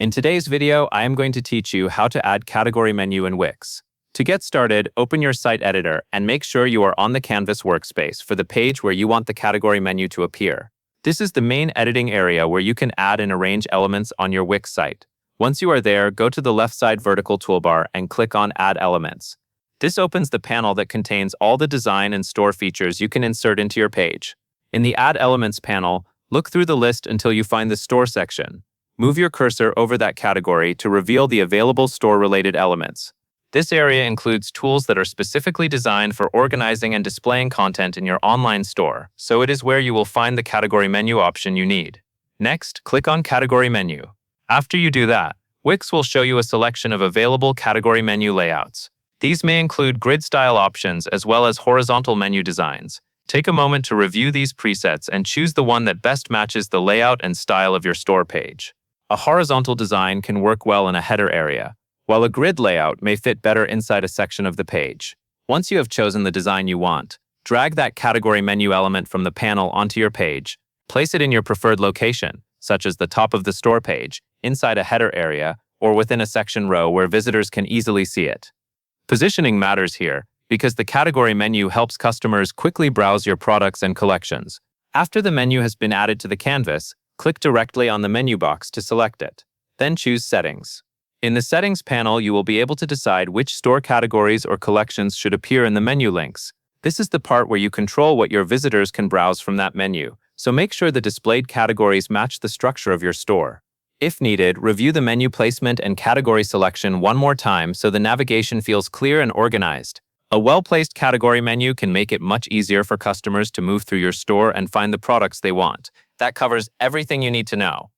In today's video, I am going to teach you how to add category menu in Wix. To get started, open your site editor and make sure you are on the Canvas workspace for the page where you want the category menu to appear. This is the main editing area where you can add and arrange elements on your Wix site. Once you are there, go to the left side vertical toolbar and click on Add Elements. This opens the panel that contains all the design and store features you can insert into your page. In the Add Elements panel, look through the list until you find the Store section. Move your cursor over that category to reveal the available store-related elements. This area includes tools that are specifically designed for organizing and displaying content in your online store, so it is where you will find the category menu option you need. Next, click on Category Menu. After you do that, Wix will show you a selection of available category menu layouts. These may include grid-style options as well as horizontal menu designs. Take a moment to review these presets and choose the one that best matches the layout and style of your store page. A horizontal design can work well in a header area, while a grid layout may fit better inside a section of the page. Once you have chosen the design you want, drag that category menu element from the panel onto your page. Place it in your preferred location, such as the top of the store page, inside a header area, or within a section row where visitors can easily see it. Positioning matters here because the category menu helps customers quickly browse your products and collections. After the menu has been added to the canvas, click directly on the menu box to select it. Then choose Settings. In the Settings panel, you will be able to decide which store categories or collections should appear in the menu links. This is the part where you control what your visitors can browse from that menu, so make sure the displayed categories match the structure of your store. If needed, review the menu placement and category selection one more time so the navigation feels clear and organized. A well-placed category menu can make it much easier for customers to move through your store and find the products they want. That covers everything you need to know.